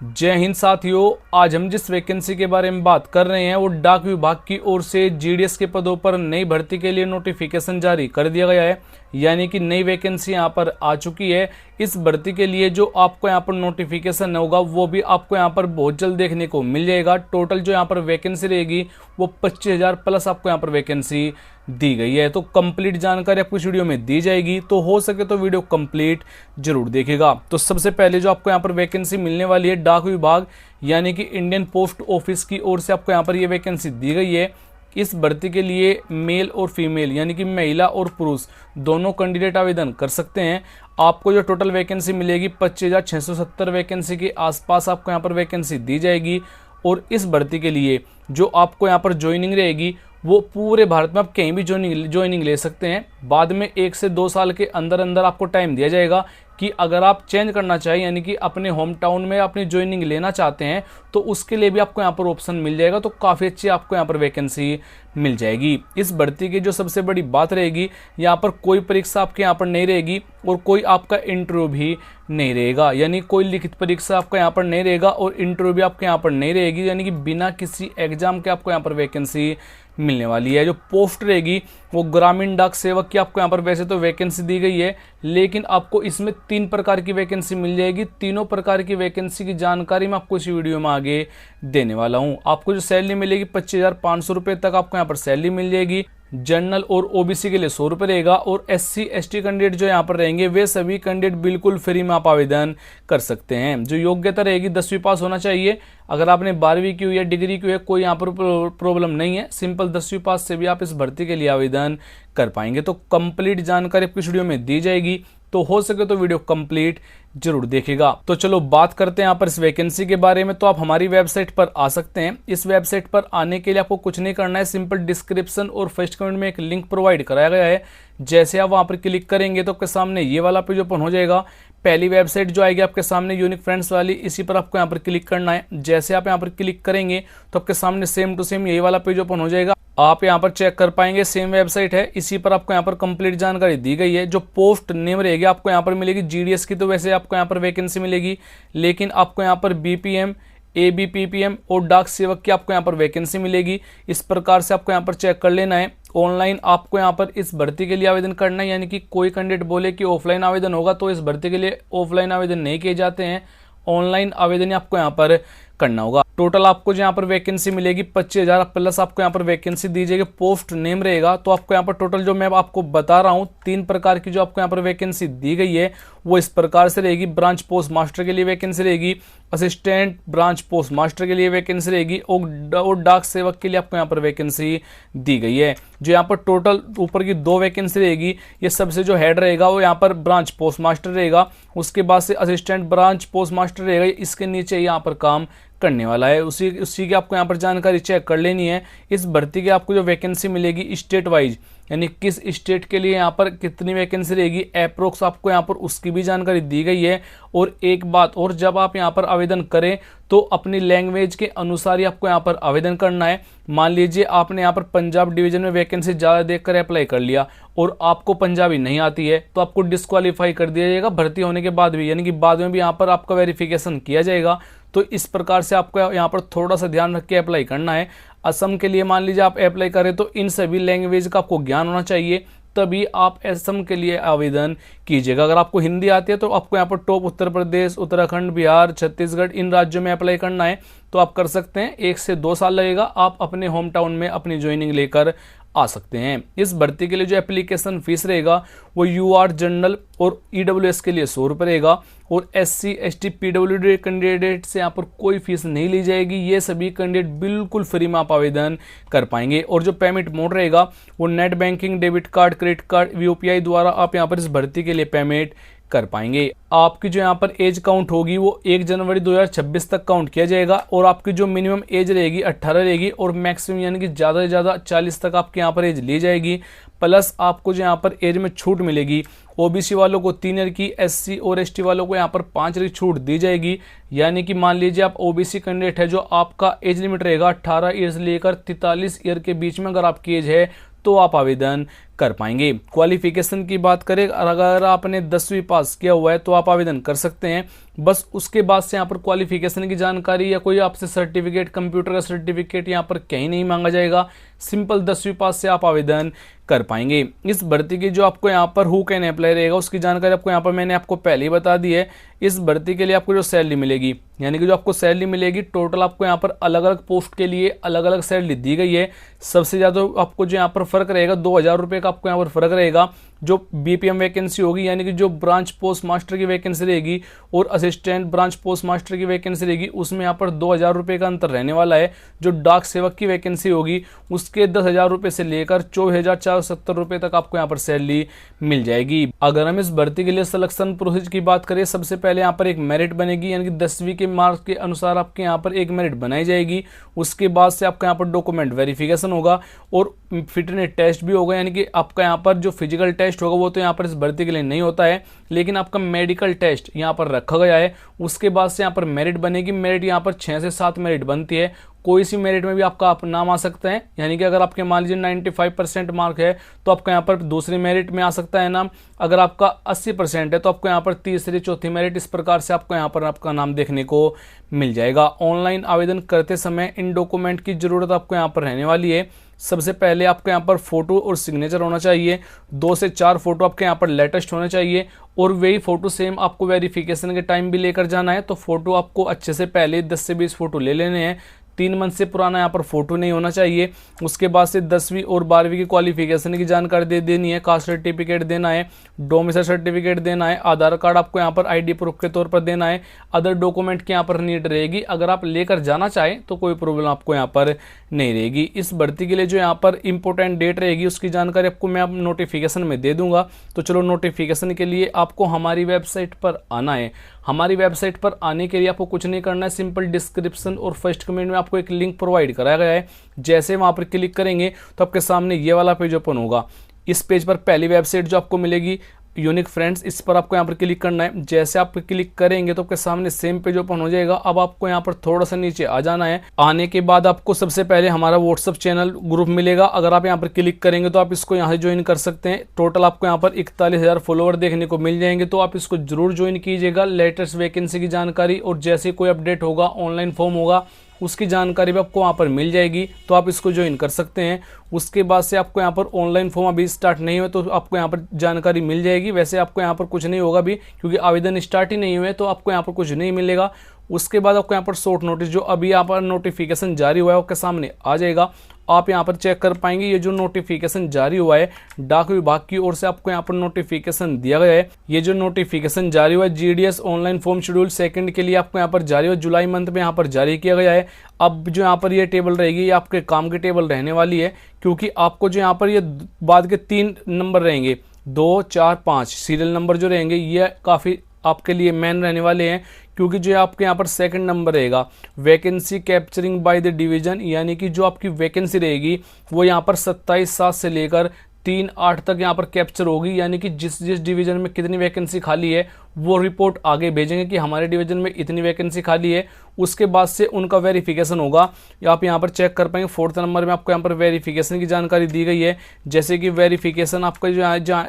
जय हिंद साथियों। आज हम जिस वैकेंसी के बारे में बात कर रहे हैं वो डाक विभाग की ओर से जीडीएस के पदों पर नई भर्ती के लिए नोटिफिकेशन जारी कर दिया गया है, यानी कि नई वैकेंसी यहाँ पर आ चुकी है। इस भर्ती के लिए जो आपको यहाँ पर नोटिफिकेशन होगा वो भी आपको यहाँ पर बहुत जल्द देखने को मिल जाएगा। टोटल जो यहाँ पर वैकेंसी रहेगी वो 25,000 प्लस आपको यहाँ पर वैकेंसी दी गई है। तो कंप्लीट जानकारी आपको इस वीडियो में दी जाएगी, तो हो सके तो वीडियो कंप्लीट जरूर देखेगा। तो सबसे पहले जो आपको यहाँ पर वैकेंसी मिलने वाली है डाक विभाग यानी कि इंडियन पोस्ट ऑफिस की ओर से आपको यहाँ पर ये वैकेंसी दी गई है। इस भर्ती के लिए मेल और फीमेल यानी कि महिला और पुरुष दोनों कैंडिडेट आवेदन कर सकते हैं। आपको जो टोटल वैकेंसी मिलेगी 25,670 वैकेंसी के आसपास आपको यहाँ पर वैकेंसी दी जाएगी। और इस भर्ती के लिए जो आपको यहाँ पर ज्वाइनिंग रहेगी वो पूरे भारत में आप कहीं भी ज्वाइनिंग ले सकते हैं। बाद में 1 से 2 साल के अंदर अंदर आपको टाइम दिया जाएगा कि अगर आप चेंज करना चाहें यानी कि अपने होम टाउन में अपनी ज्वाइनिंग लेना चाहते हैं तो उसके लिए भी आपको यहाँ पर ऑप्शन मिल जाएगा। तो काफ़ी अच्छी आपको यहाँ पर वैकेंसी मिल जाएगी। इस भर्ती की जो सबसे बड़ी बात रहेगी, यहाँ पर कोई परीक्षा आपके यहाँ पर नहीं रहेगी और कोई आपका इंटरव्यू भी नहीं रहेगा, यानी कोई लिखित परीक्षा आपका यहाँ पर नहीं रहेगा और इंटरव्यू भी आपके यहाँ पर नहीं रहेगी, यानी कि बिना किसी एग्जाम के आपको यहाँ पर वैकेंसी मिलने वाली है। जो पोस्ट रहेगी वो ग्रामीण डाक सेवक की आपको यहाँ पर वैसे तो वैकेंसी दी गई है, लेकिन आपको इसमें 3 प्रकार की वैकेंसी मिल जाएगी। तीनों प्रकार की वैकेंसी की जानकारी मैं आपको इस वीडियो में आगे देने वाला हूँ। आपको जो सैलरी मिलेगी 25,500 रुपये तक आपको यहाँ पर सैलरी मिल जाएगी। जनरल और ओबीसी के लिए 100 रुपये रहेगा और SC/ST कैंडिडेट जो यहाँ पर रहेंगे वे सभी कैंडिडेट बिल्कुल फ्री में आप आवेदन कर सकते हैं। जो योग्यता रहेगी 10वीं पास होना चाहिए। अगर आपने 12वीं की हुई है, डिग्री की हुई है, कोई यहाँ पर प्रॉब्लम नहीं है। सिंपल 10वीं पास से भी आप इस भर्ती के लिए आवेदन कर पाएंगे। तो कंप्लीट जानकारी आपकी वीडियो में दी जाएगी, तो हो सके तो वीडियो कंप्लीट जरूर देखेगा। तो चलो बात करते हैं यहाँ पर इस वैकेंसी के बारे में। तो आप हमारी वेबसाइट पर आ सकते हैं। इस वेबसाइट पर आने के लिए आपको कुछ नहीं करना है, सिंपल डिस्क्रिप्शन और फर्स्ट कमेंट में एक लिंक प्रोवाइड कराया गया है। जैसे आप वहां पर क्लिक करेंगे तो आपके सामने ये वाला पेज ओपन हो जाएगा। पहली वेबसाइट जो आएगी आपके सामने यूनिक फ्रेंड्स वाली, इसी पर आपको यहाँ पर क्लिक करना है। जैसे आप यहाँ पर क्लिक करेंगे तो आपके सामने सेम टू सेम यही वाला पेज ओपन हो जाएगा। आप यहाँ पर चेक कर पाएंगे सेम वेबसाइट है, इसी पर आपको यहाँ पर कंप्लीट जानकारी दी गई है। जो पोस्ट नेम रहेगी आपको यहाँ पर मिलेगी जीडीएस की, तो वैसे आपको यहाँ पर वैकेंसी मिलेगी, लेकिन आपको यहाँ पर बीपीएम, एबीपीपीएम और डाक सेवक की आपको यहाँ पर वैकेंसी मिलेगी। इस प्रकार से आपको यहाँ पर चेक कर लेना है। ऑनलाइन आपको यहाँ पर इस भर्ती के लिए आवेदन करना है, यानी कि कोई कैंडिडेट बोले कि ऑफलाइन आवेदन होगा तो इस भर्ती के लिए ऑफलाइन आवेदन नहीं किए जाते हैं, ऑनलाइन आवेदन आपको यहाँ पर करना होगा। टोटल आपको जो यहाँ पर वैकेंसी मिलेगी 25,000 प्लस आपको यहाँ पर वैकेंसी दी जाएगी। पोस्ट नेम रहेगा तो आपको यहाँ पर टोटल जो मैं आपको बता रहा हूँ 3 प्रकार की जो आपको यहाँ पर वैकेंसी दी गई है वो इस प्रकार से रहेगी। ब्रांच पोस्ट मास्टर के लिए वैकेंसी रहेगी, असिस्टेंट ब्रांच पोस्ट मास्टर के लिए वैकेंसी रहेगी और डाक सेवक के लिए आपको यहाँ पर वैकेंसी दी गई है। जो यहाँ पर टोटल ऊपर की 2 वैकेंसी रहेगी, ये सबसे जो हेड रहेगा वो यहाँ पर ब्रांच पोस्ट मास्टर रहेगा, उसके बाद से असिस्टेंट ब्रांच पोस्ट मास्टर रहेगा, इसके नीचे यहाँ पर काम करने वाला है। उसी की आपको यहाँ पर जानकारी चेक कर लेनी है। इस भर्ती की आपको जो वैकेंसी मिलेगी स्टेट वाइज, यानी किस स्टेट के लिए यहाँ पर कितनी वैकेंसी रहेगी अप्रोक्स आपको यहाँ पर उसकी भी जानकारी दी गई है। और एक बात और, जब आप यहाँ पर आवेदन करें तो अपनी लैंग्वेज के अनुसार ही आपको यहाँ पर आवेदन करना है। मान लीजिए आपने यहाँ पर पंजाब डिवीजन में वैकेंसी ज़्यादा देखकर अप्लाई कर लिया और आपको पंजाबी नहीं आती है तो आपको डिस्क्वालीफाई कर दिया जाएगा भर्ती होने के बाद भी, यानी कि बाद में भी यहाँ पर आपका वेरिफिकेशन किया जाएगा। तो इस प्रकार से आपको यहाँ पर थोड़ा सा ध्यान रख के अप्लाई करना है। असम के लिए मान लीजिए आप अप्लाई करें तो इन सभी लैंग्वेज का आपको ज्ञान होना चाहिए, तभी आप असम के लिए आवेदन कीजिएगा। अगर आपको हिंदी आती है तो आपको यहाँ पर टॉप उत्तर प्रदेश, उत्तराखंड, बिहार, छत्तीसगढ़ इन राज्यों में अप्लाई करना है तो आप कर सकते हैं। 1 से 2 साल लगेगा, आप अपने होम टाउन में अपनी ज्वाइनिंग लेकर आ सकते हैं। इस भर्ती के लिए जो एप्लीकेशन फीस रहेगा वो यूआर जनरल और ईडब्ल्यूएस के लिए 100 रुपये रहेगा और SC/ST PWD कैंडिडेट से यहाँ पर कोई फीस नहीं ली जाएगी। ये सभी कैंडिडेट बिल्कुल फ्री में आप आवेदन कर पाएंगे। और जो पेमेंट मोड रहेगा वो net banking, debit card, credit card, UPI द्वारा आप यहाँ पर इस भर्ती के लिए पेमेंट कर पाएंगे। आपकी जो यहाँ पर एज काउंट होगी वो 1 जनवरी 2026 तक काउंट किया जाएगा और आपकी जो मिनिमम एज रहेगी 18 रहेगी और मैक्सिमम यानी कि ज़्यादा से ज़्यादा 40 तक आपके यहाँ पर एज ली जाएगी। प्लस आपको जो यहाँ पर एज में छूट मिलेगी, ओबीसी वालों को 3 ईयर की, SC और ST वालों को यहाँ पर 5 ईयर की छूट दी जाएगी। यानी कि मान लीजिए आप ओबीसी कैंडिडेट है, जो आपका एज लिमिट रहेगा 18 ईयर से लेकर 43 ईयर के बीच में अगर आपकी एज है तो आप आवेदन कर पाएंगे। क्वालिफिकेशन की बात करें, अगर आपने 10वीं पास किया हुआ है तो आप आवेदन कर सकते हैं। बस उसके बाद से यहाँ पर क्वालिफिकेशन की जानकारी या कोई आपसे सर्टिफिकेट, कंप्यूटर का सर्टिफिकेट यहाँ पर कहीं नहीं मांगा जाएगा। सिंपल 10वीं पास से आप आवेदन कर पाएंगे। इस भर्ती की जो आपको यहाँ पर हु कैन अप्लाई रहेगा उसकी जानकारी आपको यहाँ पर मैंने आपको पहले ही बता दी है। इस भर्ती के लिए आपको जो सैलरी मिलेगी, यानी कि जो आपको सैलरी मिलेगी, टोटल आपको यहाँ पर अलग अलग पोस्ट के लिए अलग अलग सैलरी दी गई है। सबसे ज़्यादा आपको जो यहाँ पर फर्क रहेगा 2000 रुपये का आपको यहाँ पर फर्क रहेगा। जो बीपीएम वैकेंसी होगी, यानी कि जो ब्रांच पोस्ट मास्टर की वैकेंसी रहेगी और असिस्टेंट ब्रांच पोस्ट मास्टर की वैकेंसी रहेगी, उसमें यहाँ पर 2000 रुपये का अंतर रहने वाला है। जो डाक सेवक की वैकेंसी होगी उसके 10,000 रुपये से लेकर 24,470 रुपये तक आपको यहाँ पर सैलरी मिल जाएगी। अगर हम इस भर्ती के लिए सिलेक्शन प्रोसेस की बात करें, सबसे पहले यहाँ पर एक मेरिट बनेगी, यानी कि 10वीं के मार्क्स के अनुसार आपके यहाँ पर एक मेरिट बनाई जाएगी। उसके बाद से आपका यहाँ पर डॉक्यूमेंट वेरिफिकेशन होगा और फिटनेस टेस्ट भी होगा, यानी कि आपका यहाँ पर जो फिजिकल टेस्ट होगा वो तो यहाँ पर इस भर्ती के लिए नहीं होता है, लेकिन आपका मेडिकल टेस्ट यहाँ पर रखा गया है। उसके बाद से यहाँ पर मेरिट बनेगी। मेरिट यहाँ पर 6 से 7 मेरिट बनती है। कोई सी मेरिट में भी आपका नाम आ सकता है, यानी कि अगर आपके मान लीजिए 95% मार्क है तो आपका यहाँ पर दूसरी मेरिट में आ सकता है नाम। अगर आपका 80% है तो आपको यहाँ पर तीसरी, चौथी मेरिट, इस प्रकार से आपको यहाँ पर आपका नाम देखने को मिल जाएगा। ऑनलाइन आवेदन करते समय इन डॉक्यूमेंट की जरूरत आपको यहाँ पर रहने वाली है। सबसे पहले आपको यहाँ पर फोटो और सिग्नेचर होना चाहिए। 2 से 4 फोटो आपके यहाँ पर लेटेस्ट होने चाहिए और वही फोटो सेम आपको वेरिफिकेशन के टाइम भी लेकर जाना है। तो फोटो आपको अच्छे से पहले 10 से 20 फोटो ले लेने हैं। 3 मंथ से पुराना यहाँ पर फोटो नहीं होना चाहिए। उसके बाद से 10वीं और 12वीं की क्वालिफिकेशन की जानकारी दे देनी है। कास्ट सर्टिफिकेट देना है, डोमिसाइल सर्टिफिकेट देना है, आधार कार्ड आपको यहाँ पर आईडी प्रूफ के तौर पर देना है। अदर डॉक्यूमेंट की यहाँ पर नीड रहेगी। अगर आप लेकर जाना चाहें तो कोई प्रॉब्लम आपको यहाँ पर नहीं रहेगी। इस भर्ती के लिए जो यहाँ पर इंपॉर्टेंट डेट रहेगी उसकी जानकारी आपको मैं अब नोटिफिकेशन में दे दूंगा। तो चलो, नोटिफिकेशन के लिए आपको हमारी वेबसाइट पर आना है। हमारी वेबसाइट पर आने के लिए आपको कुछ नहीं करना है, सिंपल डिस्क्रिप्शन और फर्स्ट कमेंट में आपको एक लिंक प्रोवाइड कराया गया है। जैसे वहां पर क्लिक करेंगे तो आपके सामने ये वाला पेज ओपन होगा। इस पेज पर पहली वेबसाइट जो आपको मिलेगी यूनिक फ्रेंड्स, इस पर आपको यहाँ पर क्लिक करना है। जैसे आप क्लिक करेंगे तो आपके सामने सेम पेज ओपन हो जाएगा। अब आपको यहाँ पर थोड़ा सा नीचे आ जाना है। आने के बाद आपको सबसे पहले हमारा व्हाट्सअप चैनल ग्रुप मिलेगा। अगर आप यहाँ पर क्लिक करेंगे तो आप इसको यहाँ से ज्वाइन कर सकते हैं। टोटल आपको यहाँ पर 41,000 फॉलोवर देखने को मिल जाएंगे, तो आप इसको जरूर ज्वाइन कीजिएगा। लेटेस्ट वैकेंसी की जानकारी और जैसे कोई अपडेट होगा, ऑनलाइन फॉर्म होगा, उसकी जानकारी भी आपको वहाँ पर मिल जाएगी, तो आप इसको ज्वाइन कर सकते हैं। उसके बाद से आपको यहाँ पर ऑनलाइन फॉर्म अभी स्टार्ट नहीं हुआ तो आपको यहाँ पर जानकारी मिल जाएगी। वैसे आपको यहाँ पर कुछ नहीं होगा भी, क्योंकि आवेदन स्टार्ट ही नहीं हुए, तो आपको यहाँ पर कुछ नहीं मिलेगा। उसके बाद आपको यहाँ पर शॉर्ट नोटिस, जो अभी यहाँ पर नोटिफिकेशन जारी हुआ है आपके सामने आ जाएगा। आप यहाँ पर चेक कर पाएंगे। ये जो नोटिफिकेशन जारी हुआ है डाक विभाग की ओर से आपको यहाँ पर नोटिफिकेशन दिया गया है। ये जो नोटिफिकेशन जारी हुआ है जीडीएस ऑनलाइन फॉर्म शेड्यूल 2 के लिए आपको यहाँ पर जारी हुआ, जुलाई मंथ में यहाँ पर जारी किया गया है। अब जो यहाँ पर ये टेबल रहेगी ये आपके काम की टेबल रहने वाली है, क्योंकि आपको जो यहाँ पर ये बाद के 3 नंबर रहेंगे, 2, 4, 5 सीरियल नंबर जो रहेंगे, ये काफ़ी आपके लिए मेन रहने वाले हैं। क्योंकि जो आपके यहाँ पर सेकंड नंबर रहेगा vacancy capturing by the division, यानी कि जो आपकी वैकेंसी रहेगी वो यहाँ पर 27/7 से लेकर 3/8 तक यहाँ पर कैप्चर होगी। यानी कि जिस जिस डिवीजन में कितनी वैकेंसी खाली है वो रिपोर्ट आगे भेजेंगे कि हमारे डिवीजन में इतनी वैकेंसी खाली है। उसके बाद से उनका वेरिफिकेशन होगा। आप यहाँ पर चेक कर पाएंगे 4th नंबर में आपको यहाँ पर वेरिफिकेशन की जानकारी दी गई है। जैसे कि वेरिफिकेशन आपका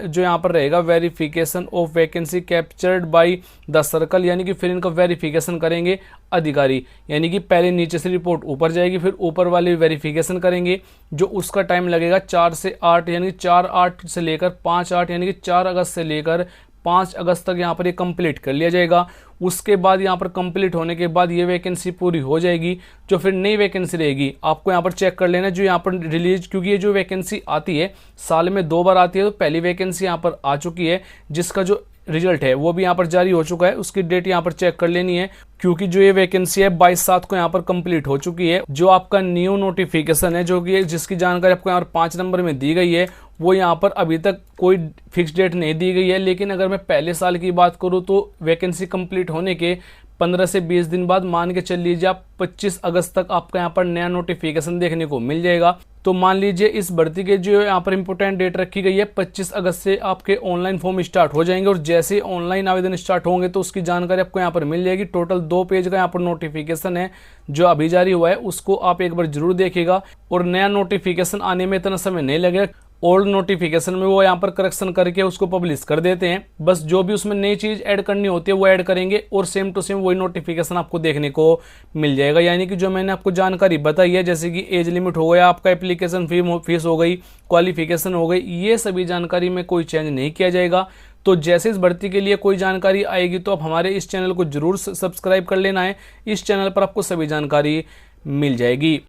जो यहाँ पर रहेगा, verification of vacancy captured by the circle, यानी कि फिर इनका वेरिफिकेशन करेंगे अधिकारी। यानी कि पहले नीचे से रिपोर्ट ऊपर जाएगी, फिर ऊपर वाले वेरिफिकेशन करेंगे, जो उसका टाइम लगेगा 4 से 8, यानी कि 4/8 से लेकर 5/8, यानी कि 4 अगस्त से लेकर 5 अगस्त तक यहाँ पर ये कंप्लीट कर लिया जाएगा। उसके बाद यहाँ पर कंप्लीट होने के बाद ये वैकेंसी पूरी हो जाएगी। जो फिर नई वैकेंसी रहेगी आपको यहाँ पर चेक कर लेना, जो यहाँ पर रिलीज, क्योंकि ये जो वैकेंसी आती है साल में 2 बार आती है, तो पहली वैकेंसी यहाँ पर आ चुकी है, जिसका जो रिजल्ट है वो भी यहाँ पर जारी हो चुका है। उसकी डेट यहाँ पर चेक कर लेनी है, क्योंकि जो ये वैकेंसी है 22/7 को यहाँ पर कंप्लीट हो चुकी है। जो आपका न्यू नोटिफिकेशन है, जो कि जिसकी जानकारी आपको यहाँ पर 5 नंबर में दी गई है, वो यहाँ पर अभी तक कोई फिक्स डेट नहीं दी गई है। लेकिन अगर मैं पहले साल की बात करूँ तो वैकेंसी कंप्लीट होने के 15 से 20 दिन बाद, मान के चल लीजिए आप 25 अगस्त तक आपका यहाँ पर नया नोटिफिकेशन देखने को मिल जाएगा। तो मान लीजिए इस भर्ती के जो यहाँ पर इंपॉर्टेंट डेट रखी गई है 25 अगस्त से आपके ऑनलाइन फॉर्म स्टार्ट हो जाएंगे, और जैसे ऑनलाइन आवेदन स्टार्ट होंगे तो उसकी जानकारी आपको यहाँ पर मिल जाएगी। टोटल 2 पेज का यहाँ पर नोटिफिकेशन है जो अभी जारी हुआ है, उसको आप एक बार जरूर देखिएगा। और नया नोटिफिकेशन आने में इतना समय नहीं लगेगा, ओल्ड नोटिफिकेशन में वो यहाँ पर करेक्शन करके उसको पब्लिश कर देते हैं। बस जो भी उसमें नई चीज़ ऐड करनी होती है वो ऐड करेंगे और सेम टू सेम वही नोटिफिकेशन आपको देखने को मिल जाएगा। यानी कि जो मैंने आपको जानकारी बताई है, जैसे कि एज लिमिट हो गया, आपका एप्लीकेशन फीस हो गई, क्वालिफिकेशन हो गई, ये सभी जानकारी में कोई चेंज नहीं किया जाएगा। तो जैसे इस भर्ती के लिए कोई जानकारी आएगी तो आप हमारे इस चैनल को जरूर सब्सक्राइब कर लेना है। इस चैनल पर आपको सभी जानकारी मिल जाएगी।